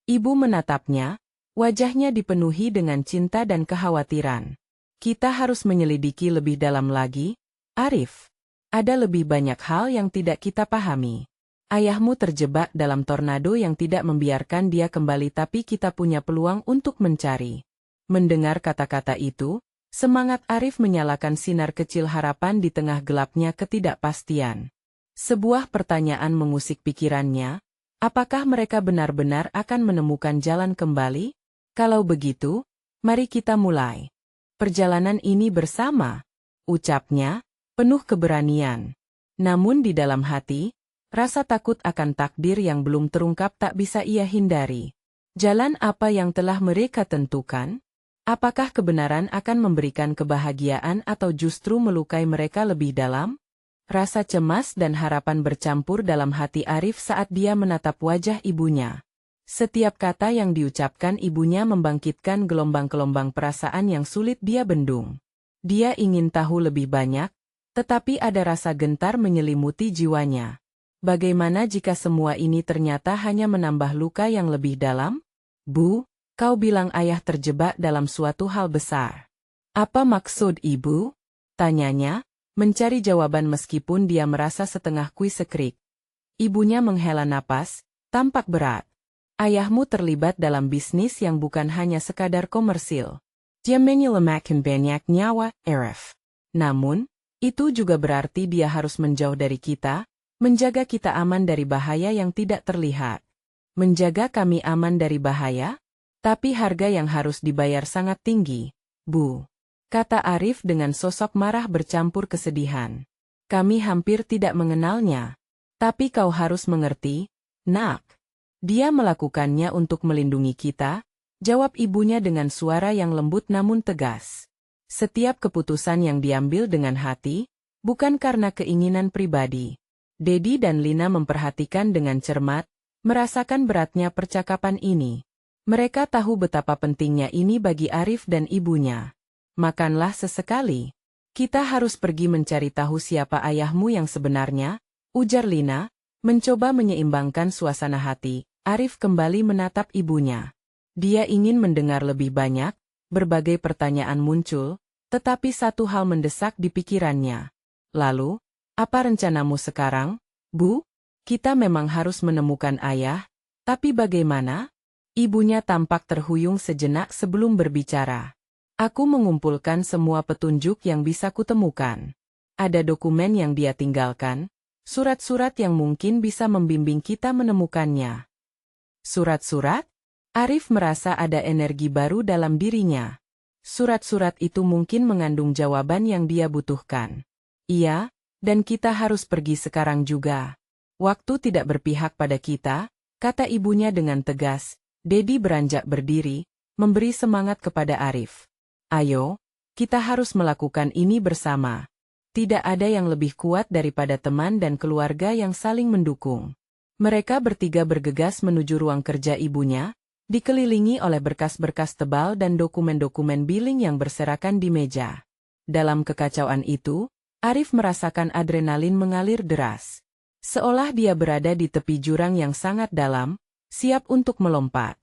Ibu menatapnya, wajahnya dipenuhi dengan cinta dan kekhawatiran. Kita harus menyelidiki lebih dalam lagi, Arif. Ada lebih banyak hal yang tidak kita pahami. Ayahmu terjebak dalam tornado yang tidak membiarkan dia kembali, tapi kita punya peluang untuk mencari. Mendengar kata-kata itu, semangat Arif menyalakan sinar kecil harapan di tengah gelapnya ketidakpastian. Sebuah pertanyaan mengusik pikirannya, apakah mereka benar-benar akan menemukan jalan kembali? Kalau begitu, mari kita mulai perjalanan ini bersama, ucapnya, penuh keberanian. Namun di dalam hati, rasa takut akan takdir yang belum terungkap tak bisa ia hindari. Jalan apa yang telah mereka tentukan? Apakah kebenaran akan memberikan kebahagiaan atau justru melukai mereka lebih dalam? Rasa cemas dan harapan bercampur dalam hati Arif saat dia menatap wajah ibunya. Setiap kata yang diucapkan ibunya membangkitkan gelombang-gelombang perasaan yang sulit dia bendung. Dia ingin tahu lebih banyak, tetapi ada rasa gentar menyelimuti jiwanya. Bagaimana jika semua ini ternyata hanya menambah luka yang lebih dalam? Bu, kau bilang ayah terjebak dalam suatu hal besar. Apa maksud ibu? Tanyanya, mencari jawaban meskipun dia merasa setengah kuisekrik. Ibunya menghela napas, tampak berat. Ayahmu terlibat dalam bisnis yang bukan hanya sekadar komersil. Dia menyelamatkan banyak nyawa, Arif. Namun, itu juga berarti dia harus menjauh dari kita, menjaga kita aman dari bahaya yang tidak terlihat. Menjaga kami aman dari bahaya? Tapi harga yang harus dibayar sangat tinggi, Bu. Kata Arif dengan sosok marah bercampur kesedihan. Kami hampir tidak mengenalnya. Tapi kau harus mengerti, Nak. Dia melakukannya untuk melindungi kita, jawab ibunya dengan suara yang lembut namun tegas. Setiap keputusan yang diambil dengan hati, bukan karena keinginan pribadi. Dedi dan Lina memperhatikan dengan cermat, merasakan beratnya percakapan ini. Mereka tahu betapa pentingnya ini bagi Arif dan ibunya. Makanlah sesekali. Kita harus pergi mencari tahu siapa ayahmu yang sebenarnya, ujar Lina, mencoba menyeimbangkan suasana hati. Arif kembali menatap ibunya. Dia ingin mendengar lebih banyak, berbagai pertanyaan muncul, tetapi satu hal mendesak di pikirannya. Lalu, apa rencanamu sekarang, Bu? Kita memang harus menemukan ayah, tapi bagaimana? Ibunya tampak terhuyung sejenak sebelum berbicara. Aku mengumpulkan semua petunjuk yang bisa kutemukan. Ada dokumen yang dia tinggalkan, surat-surat yang mungkin bisa membimbing kita menemukannya. Surat-surat? Arif merasa ada energi baru dalam dirinya. Surat-surat itu mungkin mengandung jawaban yang dia butuhkan. Iya, dan kita harus pergi sekarang juga. Waktu tidak berpihak pada kita, kata ibunya dengan tegas. Dedi beranjak berdiri, memberi semangat kepada Arif. Ayo, kita harus melakukan ini bersama. Tidak ada yang lebih kuat daripada teman dan keluarga yang saling mendukung. Mereka bertiga bergegas menuju ruang kerja ibunya, dikelilingi oleh berkas-berkas tebal dan dokumen-dokumen billing yang berserakan di meja. Dalam kekacauan itu, Arif merasakan adrenalin mengalir deras. Seolah dia berada di tepi jurang yang sangat dalam, siap untuk melompat.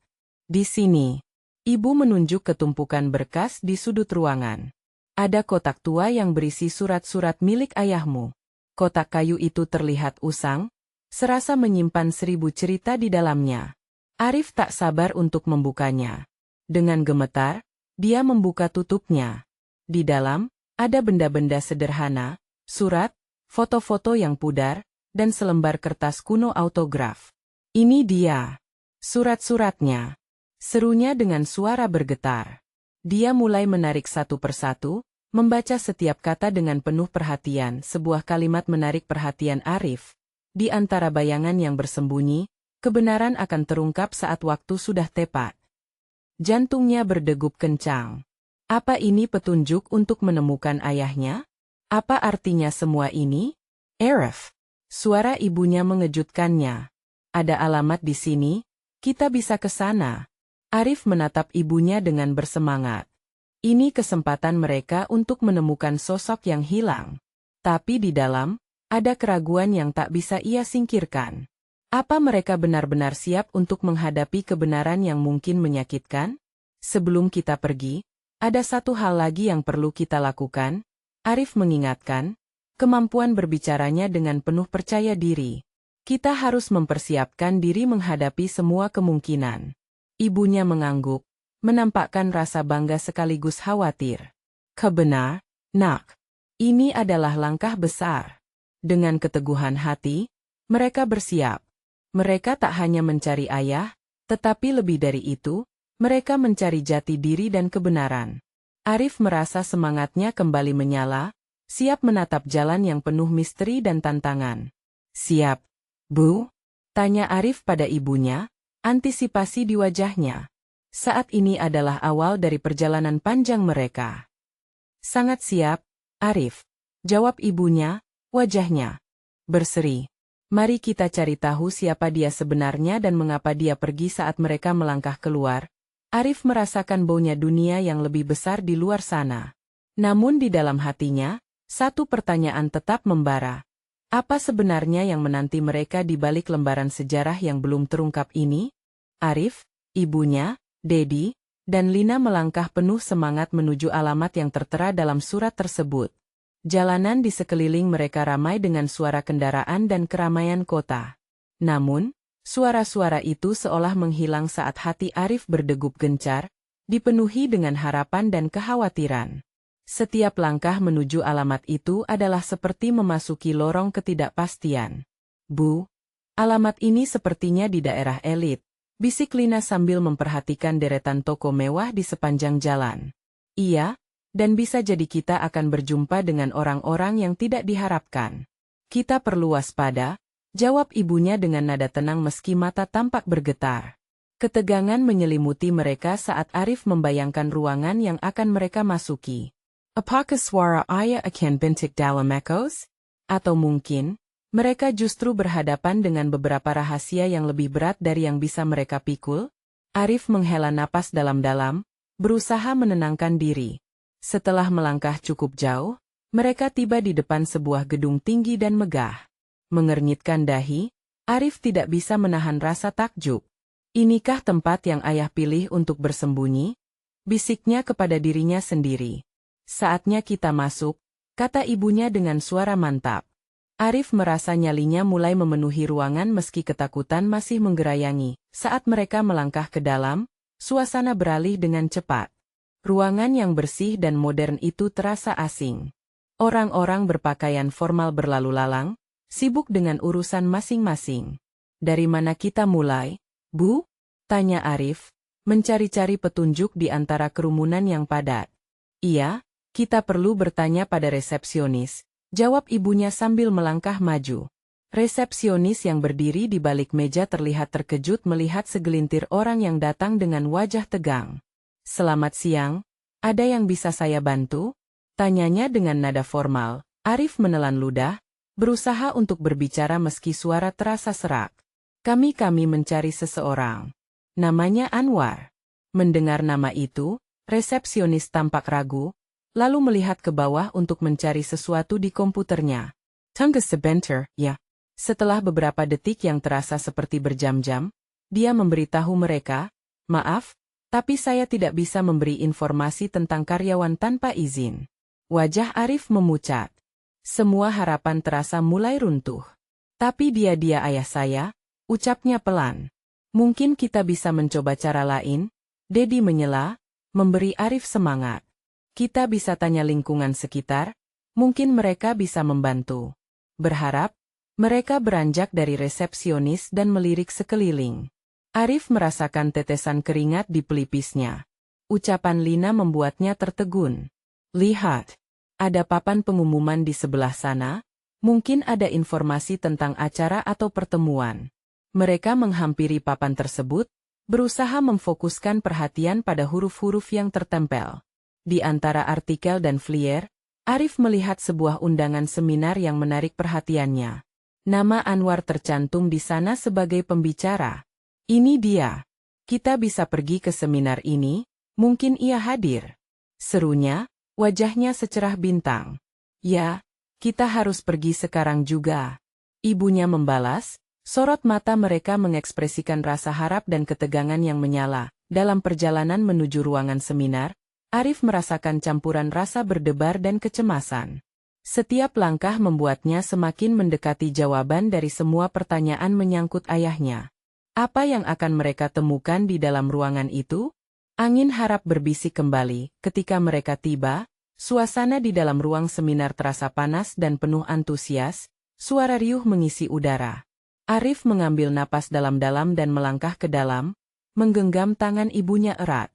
Di sini, ibu menunjuk ke tumpukan berkas di sudut ruangan. Ada kotak tua yang berisi surat-surat milik ayahmu. Kotak kayu itu terlihat usang, serasa menyimpan 1000 cerita di dalamnya. Arif tak sabar untuk membukanya. Dengan gemetar, dia membuka tutupnya. Di dalam, ada benda-benda sederhana, surat, foto-foto yang pudar, dan selembar kertas kuno autograf. Ini dia. Surat-suratnya. Serunya dengan suara bergetar. Dia mulai menarik satu persatu, membaca setiap kata dengan penuh perhatian. Sebuah kalimat menarik perhatian Arif. Di antara bayangan yang bersembunyi, kebenaran akan terungkap saat waktu sudah tepat. Jantungnya berdegup kencang. Apa ini petunjuk untuk menemukan ayahnya? Apa artinya semua ini? Arif. Suara ibunya mengejutkannya. Ada alamat di sini, kita bisa ke sana. Arif menatap ibunya dengan bersemangat. Ini kesempatan mereka untuk menemukan sosok yang hilang. Tapi di dalam, ada keraguan yang tak bisa ia singkirkan. Apa mereka benar-benar siap untuk menghadapi kebenaran yang mungkin menyakitkan? Sebelum kita pergi, ada satu hal lagi yang perlu kita lakukan, Arif mengingatkan, kemampuan berbicaranya dengan penuh percaya diri. Kita harus mempersiapkan diri menghadapi semua kemungkinan. Ibunya mengangguk, menampakkan rasa bangga sekaligus khawatir. Kebenar, nak. Ini adalah langkah besar. Dengan keteguhan hati, mereka bersiap. Mereka tak hanya mencari ayah, tetapi lebih dari itu, mereka mencari jati diri dan kebenaran. Arif merasa semangatnya kembali menyala, siap menatap jalan yang penuh misteri dan tantangan. Siap, Bu? Tanya Arif pada ibunya, antisipasi di wajahnya. Saat ini adalah awal dari perjalanan panjang mereka. Sangat siap, Arif. Jawab ibunya, wajahnya berseri. Mari kita cari tahu siapa dia sebenarnya dan mengapa dia pergi saat mereka melangkah keluar. Arif merasakan baunya dunia yang lebih besar di luar sana. Namun di dalam hatinya, satu pertanyaan tetap membara. Apa sebenarnya yang menanti mereka di balik lembaran sejarah yang belum terungkap ini? Arif, ibunya, Dedi, dan Lina melangkah penuh semangat menuju alamat yang tertera dalam surat tersebut. Jalanan di sekeliling mereka ramai dengan suara kendaraan dan keramaian kota. Namun, suara-suara itu seolah menghilang saat hati Arif berdegup gencar, dipenuhi dengan harapan dan kekhawatiran. Setiap langkah menuju alamat itu adalah seperti memasuki lorong ketidakpastian. Bu, alamat ini sepertinya di daerah elit, bisik Lina sambil memperhatikan deretan toko mewah di sepanjang jalan. Iya, dan bisa jadi kita akan berjumpa dengan orang-orang yang tidak diharapkan. Kita perlu waspada, jawab ibunya dengan nada tenang meski mata tampak bergetar. Ketegangan menyelimuti mereka saat Arif membayangkan ruangan yang akan mereka masuki. Apakah suara ayah akan bintik dalam ekos? Atau mungkin, mereka justru berhadapan dengan beberapa rahasia yang lebih berat dari yang bisa mereka pikul? Arif menghela napas dalam-dalam, berusaha menenangkan diri. Setelah melangkah cukup jauh, mereka tiba di depan sebuah gedung tinggi dan megah. Mengernyitkan dahi, Arif tidak bisa menahan rasa takjub. Inikah tempat yang ayah pilih untuk bersembunyi? Bisiknya kepada dirinya sendiri. Saatnya kita masuk, kata ibunya dengan suara mantap. Arif merasa nyalinya mulai memenuhi ruangan meski ketakutan masih menggerayangi. Saat mereka melangkah ke dalam, suasana beralih dengan cepat. Ruangan yang bersih dan modern itu terasa asing. Orang-orang berpakaian formal berlalu lalang, sibuk dengan urusan masing-masing. Dari mana kita mulai, Bu? Tanya Arif, mencari-cari petunjuk di antara kerumunan yang padat. Iya, kita perlu bertanya pada resepsionis, jawab ibunya sambil melangkah maju. Resepsionis yang berdiri di balik meja terlihat terkejut melihat segelintir orang yang datang dengan wajah tegang. Selamat siang, ada yang bisa saya bantu? Tanyanya dengan nada formal. Arif menelan ludah, berusaha untuk berbicara meski suara terasa serak. Kami mencari seseorang. Namanya Anwar. Mendengar nama itu, resepsionis tampak ragu, lalu melihat ke bawah untuk mencari sesuatu di komputernya. Tunggu sebentar, ya. Setelah beberapa detik yang terasa seperti berjam-jam, dia memberitahu mereka, maaf, tapi saya tidak bisa memberi informasi tentang karyawan tanpa izin. Wajah Arif memucat. Semua harapan terasa mulai runtuh. Tapi dia ayah saya, ucapnya pelan. Mungkin kita bisa mencoba cara lain, Dedi menyela, memberi Arif semangat. Kita bisa tanya lingkungan sekitar, mungkin mereka bisa membantu. Berharap, mereka beranjak dari resepsionis dan melirik sekeliling. Arif merasakan tetesan keringat di pelipisnya. Ucapan Lina membuatnya tertegun. Lihat, ada papan pengumuman di sebelah sana, mungkin ada informasi tentang acara atau pertemuan. Mereka menghampiri papan tersebut, berusaha memfokuskan perhatian pada huruf-huruf yang tertempel. Di antara artikel dan flyer, Arif melihat sebuah undangan seminar yang menarik perhatiannya. Nama Anwar tercantum di sana sebagai pembicara. Ini dia. Kita bisa pergi ke seminar ini, mungkin ia hadir. Serunya, wajahnya secerah bintang. Ya, kita harus pergi sekarang juga. Ibunya membalas. Sorot mata mereka mengekspresikan rasa harap dan ketegangan yang menyala. Dalam perjalanan menuju ruangan seminar, Arif merasakan campuran rasa berdebar dan kecemasan. Setiap langkah membuatnya semakin mendekati jawaban dari semua pertanyaan menyangkut ayahnya. Apa yang akan mereka temukan di dalam ruangan itu? Angin harap berbisik kembali. Ketika mereka tiba, suasana di dalam ruang seminar terasa panas dan penuh antusias. Suara riuh mengisi udara. Arif mengambil napas dalam-dalam dan melangkah ke dalam, menggenggam tangan ibunya erat.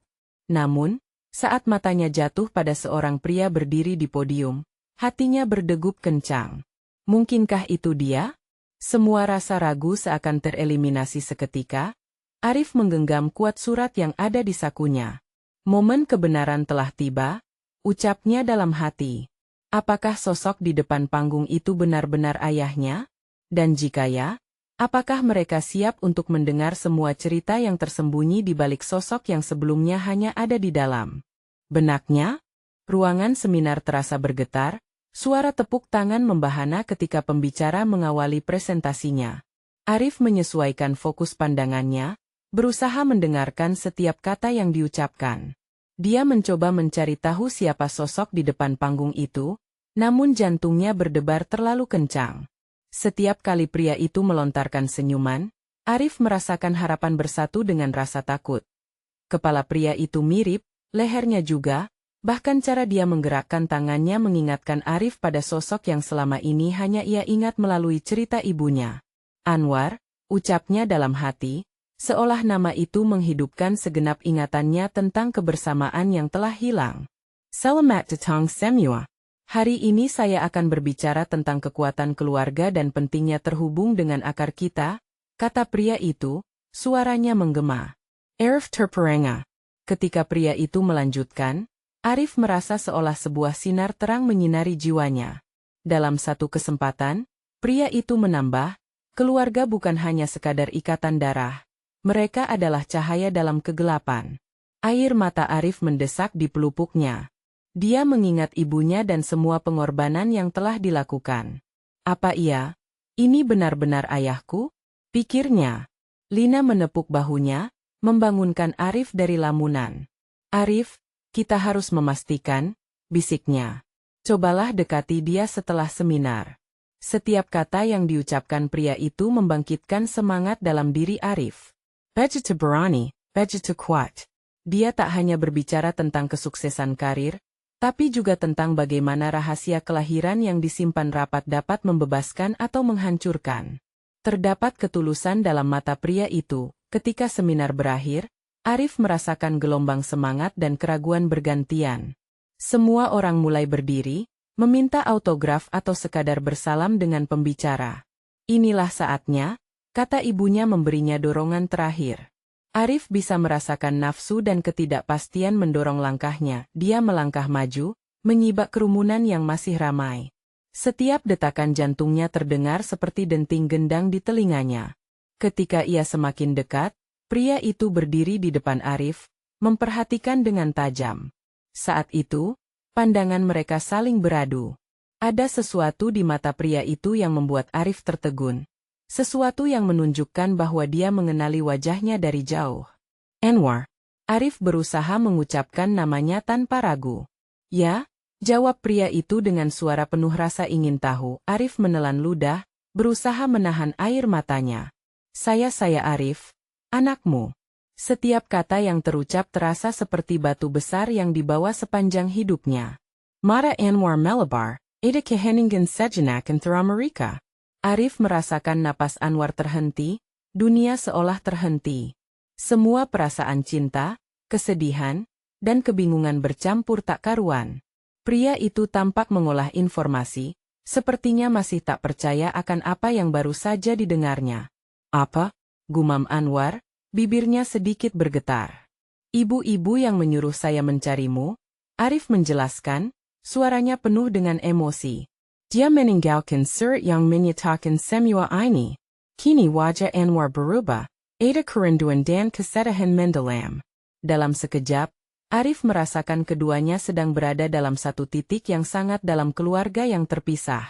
Namun, saat matanya jatuh pada seorang pria berdiri di podium, hatinya berdegup kencang. Mungkinkah itu dia? Semua rasa ragu seakan tereliminasi seketika. Arif menggenggam kuat surat yang ada di sakunya. Momen kebenaran telah tiba, ucapnya dalam hati. Apakah sosok di depan panggung itu benar-benar ayahnya? Dan jika ya, apakah mereka siap untuk mendengar semua cerita yang tersembunyi di balik sosok yang sebelumnya hanya ada di dalam benaknya? Ruangan seminar terasa bergetar, suara tepuk tangan membahana ketika pembicara mengawali presentasinya. Arif menyesuaikan fokus pandangannya, berusaha mendengarkan setiap kata yang diucapkan. Dia mencoba mencari tahu siapa sosok di depan panggung itu, namun jantungnya berdebar terlalu kencang. Setiap kali pria itu melontarkan senyuman, Arif merasakan harapan bersatu dengan rasa takut. Kepala pria itu mirip, lehernya juga, bahkan cara dia menggerakkan tangannya mengingatkan Arif pada sosok yang selama ini hanya ia ingat melalui cerita ibunya. Anwar, ucapnya dalam hati, seolah nama itu menghidupkan segenap ingatannya tentang kebersamaan yang telah hilang. Selamat datang semua. Hari ini saya akan berbicara tentang kekuatan keluarga dan pentingnya terhubung dengan akar kita, kata pria itu, suaranya menggema. Arif terperangah. Ketika pria itu melanjutkan, Arif merasa seolah sebuah sinar terang menyinari jiwanya. Dalam satu kesempatan, pria itu menambah, keluarga bukan hanya sekadar ikatan darah. Mereka adalah cahaya dalam kegelapan. Air mata Arif mendesak di pelupuknya. Dia mengingat ibunya dan semua pengorbanan yang telah dilakukan. Apa iya? Ini benar-benar ayahku? Pikirnya. Lina menepuk bahunya, membangunkan Arif dari lamunan. Arif, kita harus memastikan, bisiknya. Cobalah dekati dia setelah seminar. Setiap kata yang diucapkan pria itu membangkitkan semangat dalam diri Arif. Begitu berani, begitu kuat. Dia tak hanya berbicara tentang kesuksesan karir, Tapi juga tentang bagaimana rahasia kelahiran yang disimpan rapat dapat membebaskan atau menghancurkan. Terdapat ketulusan dalam mata pria itu. Ketika seminar berakhir, Arif merasakan gelombang semangat dan keraguan bergantian. Semua orang mulai berdiri, meminta autograf atau sekadar bersalam dengan pembicara. Inilah saatnya, kata ibunya memberinya dorongan terakhir. Arif bisa merasakan nafsu dan ketidakpastian mendorong langkahnya. Dia melangkah maju, menyibak kerumunan yang masih ramai. Setiap detakan jantungnya terdengar seperti denting gendang di telinganya. Ketika ia semakin dekat, pria itu berdiri di depan Arif, memperhatikan dengan tajam. Saat itu, pandangan mereka saling beradu. Ada sesuatu di mata pria itu yang membuat Arif tertegun. Sesuatu yang menunjukkan bahwa dia mengenali wajahnya dari jauh. Anwar. Arif berusaha mengucapkan namanya tanpa ragu. Ya, jawab pria itu dengan suara penuh rasa ingin tahu. Arif menelan ludah, berusaha menahan air matanya. Saya Arif, anakmu. Setiap kata yang terucap terasa seperti batu besar yang dibawa sepanjang hidupnya. Mara Anwar Melabar, Ada Keheningen Sejenak Antara Mereka. Arif merasakan napas Anwar terhenti, dunia seolah terhenti. Semua perasaan cinta, kesedihan, dan kebingungan bercampur tak karuan. Pria itu tampak mengolah informasi, sepertinya masih tak percaya akan apa yang baru saja didengarnya. Apa? Gumam Anwar, bibirnya sedikit bergetar. Ibu-ibu yang menyuruh saya mencarimu, Arif menjelaskan, suaranya penuh dengan emosi. Dia meninggalkan surat yang menyatakan semua ini. Kini wajah Anwar berubah, ada kerinduan dan kesedihan mendalam. Dalam sekejap, Arif merasakan keduanya sedang berada dalam satu titik yang sangat dalam keluarga yang terpisah.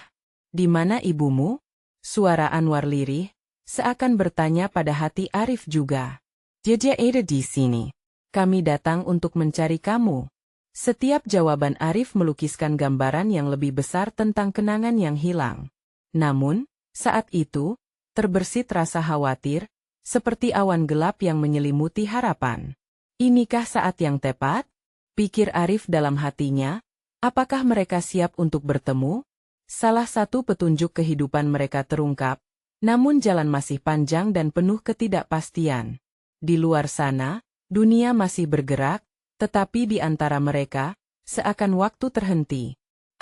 Di mana ibumu? Suara Anwar lirih, seakan bertanya pada hati Arif juga. Dia ada di sini. Kami datang untuk mencari kamu. Setiap jawaban Arif melukiskan gambaran yang lebih besar tentang kenangan yang hilang. Namun, saat itu, terbersit rasa khawatir, seperti awan gelap yang menyelimuti harapan. Inikah saat yang tepat? Pikir Arif dalam hatinya, apakah mereka siap untuk bertemu? Salah satu petunjuk kehidupan mereka terungkap, namun jalan masih panjang dan penuh ketidakpastian. Di luar sana, dunia masih bergerak, tetapi di antara mereka, seakan waktu terhenti.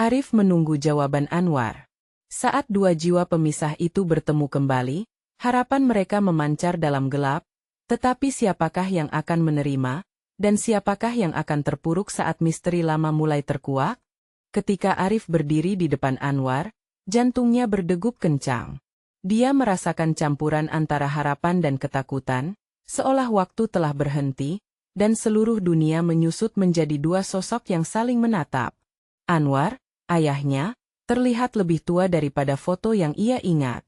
Arif menunggu jawaban Anwar. Saat dua jiwa pemisah itu bertemu kembali, harapan mereka memancar dalam gelap, tetapi siapakah yang akan menerima, dan siapakah yang akan terpuruk saat misteri lama mulai terkuak? Ketika Arif berdiri di depan Anwar, jantungnya berdegup kencang. Dia merasakan campuran antara harapan dan ketakutan, seolah waktu telah berhenti, dan seluruh dunia menyusut menjadi dua sosok yang saling menatap. Anwar, ayahnya, terlihat lebih tua daripada foto yang ia ingat.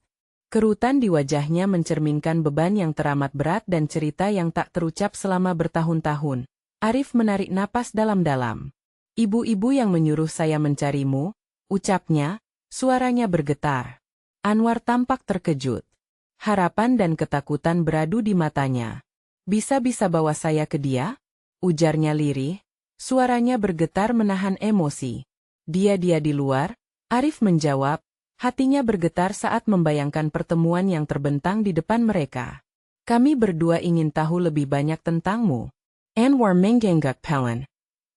Kerutan di wajahnya mencerminkan beban yang teramat berat dan cerita yang tak terucap selama bertahun-tahun. Arif menarik napas dalam-dalam. Ibu-ibu yang menyuruh saya mencarimu, ucapnya, suaranya bergetar. Anwar tampak terkejut. Harapan dan ketakutan beradu di matanya. Bisa-bisa bawa saya ke dia? Ujarnya lirih, suaranya bergetar menahan emosi. Dia di luar, Arif menjawab, hatinya bergetar saat membayangkan pertemuan yang terbentang di depan mereka. Kami berdua ingin tahu lebih banyak tentangmu. Anwar mengenggak pelan.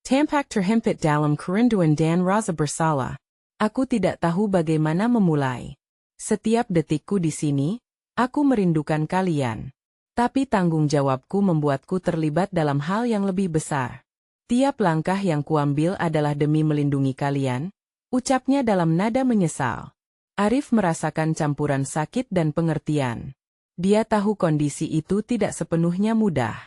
Tampak terhimpit dalam kerinduan dan rasa bersalah. Aku tidak tahu bagaimana memulai. Setiap detikku di sini, aku merindukan kalian. Tapi tanggung jawabku membuatku terlibat dalam hal yang lebih besar. Tiap langkah yang kuambil adalah demi melindungi kalian, ucapnya dalam nada menyesal. Arif merasakan campuran sakit dan pengertian. Dia tahu kondisi itu tidak sepenuhnya mudah.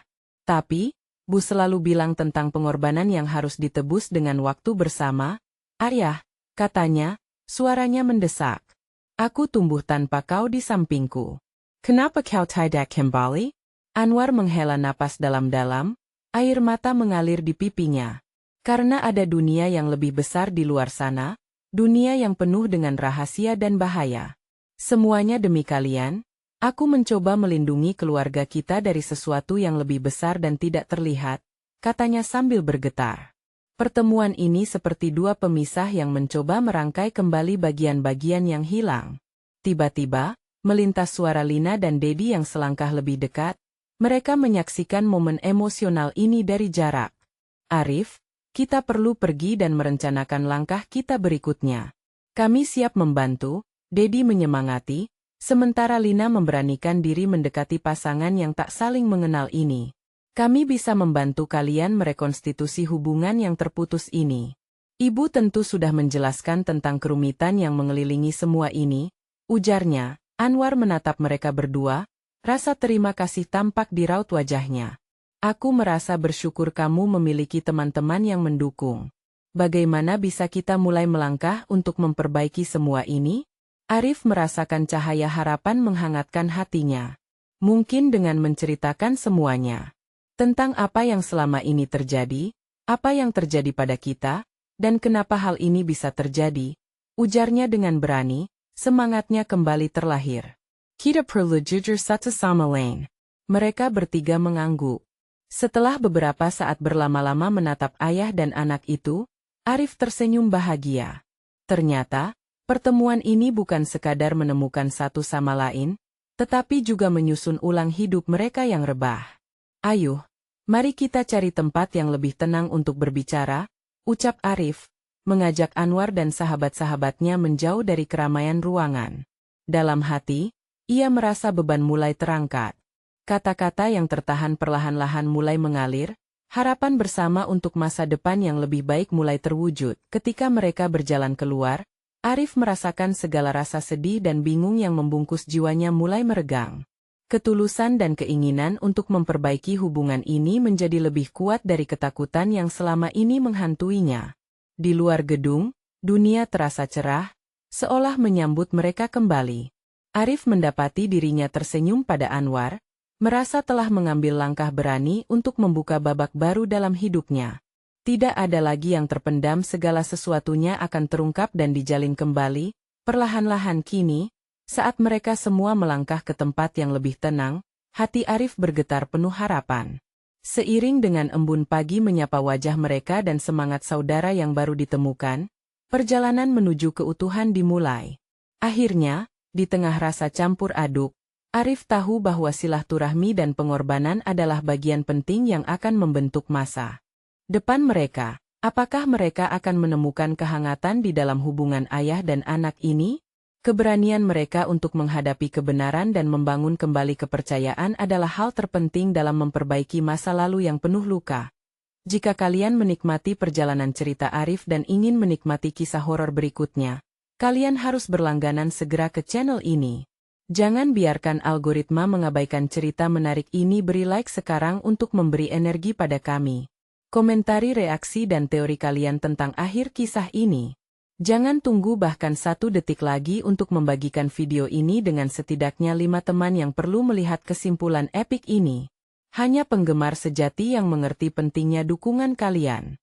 Tapi, Bu selalu bilang tentang pengorbanan yang harus ditebus dengan waktu bersama. Ayah, katanya, suaranya mendesak. Aku tumbuh tanpa kau di sampingku. Kenapa kau tidak kembali? Anwar menghela napas dalam-dalam, air mata mengalir di pipinya. Karena ada dunia yang lebih besar di luar sana, dunia yang penuh dengan rahasia dan bahaya. Semuanya demi kalian, aku mencoba melindungi keluarga kita dari sesuatu yang lebih besar dan tidak terlihat, katanya sambil bergetar. Pertemuan ini seperti dua pemisah yang mencoba merangkai kembali bagian-bagian yang hilang. Tiba-tiba, melintas suara Lina dan Dedi yang selangkah lebih dekat. Mereka menyaksikan momen emosional ini dari jarak. Arif, kita perlu pergi dan merencanakan langkah kita berikutnya. Kami siap membantu, Dedi menyemangati, sementara Lina memberanikan diri mendekati pasangan yang tak saling mengenal ini. Kami bisa membantu kalian merekonstitusi hubungan yang terputus ini. Ibu tentu sudah menjelaskan tentang kerumitan yang mengelilingi semua ini, ujarnya. Anwar menatap mereka berdua, rasa terima kasih tampak di raut wajahnya. Aku merasa bersyukur kamu memiliki teman-teman yang mendukung. Bagaimana bisa kita mulai melangkah untuk memperbaiki semua ini? Arif merasakan cahaya harapan menghangatkan hatinya. Mungkin dengan menceritakan semuanya. Tentang apa yang selama ini terjadi, apa yang terjadi pada kita, dan kenapa hal ini bisa terjadi, ujarnya dengan berani, semangatnya kembali terlahir. Kita perlu jujur satu sama lain. Mereka bertiga mengangguk. Setelah beberapa saat berlama-lama menatap ayah dan anak itu, Arif tersenyum bahagia. Ternyata, pertemuan ini bukan sekadar menemukan satu sama lain, tetapi juga menyusun ulang hidup mereka yang rebah. Ayo, mari kita cari tempat yang lebih tenang untuk berbicara, ucap Arif, mengajak Anwar dan sahabat-sahabatnya menjauh dari keramaian ruangan. Dalam hati, ia merasa beban mulai terangkat. Kata-kata yang tertahan perlahan-lahan mulai mengalir, harapan bersama untuk masa depan yang lebih baik mulai terwujud. Ketika mereka berjalan keluar, Arif merasakan segala rasa sedih dan bingung yang membungkus jiwanya mulai meregang. Ketulusan dan keinginan untuk memperbaiki hubungan ini menjadi lebih kuat dari ketakutan yang selama ini menghantuinya. Di luar gedung, dunia terasa cerah, seolah menyambut mereka kembali. Arif mendapati dirinya tersenyum pada Anwar, merasa telah mengambil langkah berani untuk membuka babak baru dalam hidupnya. Tidak ada lagi yang terpendam, segala sesuatunya akan terungkap dan dijalin kembali, perlahan-lahan kini. Saat mereka semua melangkah ke tempat yang lebih tenang, hati Arif bergetar penuh harapan. Seiring dengan embun pagi menyapa wajah mereka dan semangat saudara yang baru ditemukan, perjalanan menuju keutuhan dimulai. Akhirnya, di tengah rasa campur aduk, Arif tahu bahwa silaturahmi dan pengorbanan adalah bagian penting yang akan membentuk masa depan mereka. Apakah mereka akan menemukan kehangatan di dalam hubungan ayah dan anak ini? Keberanian mereka untuk menghadapi kebenaran dan membangun kembali kepercayaan adalah hal terpenting dalam memperbaiki masa lalu yang penuh luka. Jika kalian menikmati perjalanan cerita Arif dan ingin menikmati kisah horor berikutnya, kalian harus berlangganan segera ke channel ini. Jangan biarkan algoritma mengabaikan cerita menarik ini. Beri like sekarang untuk memberi energi pada kami. Komentari reaksi dan teori kalian tentang akhir kisah ini. Jangan tunggu bahkan 1 detik lagi untuk membagikan video ini dengan setidaknya 5 teman yang perlu melihat kesimpulan epik ini. Hanya penggemar sejati yang mengerti pentingnya dukungan kalian.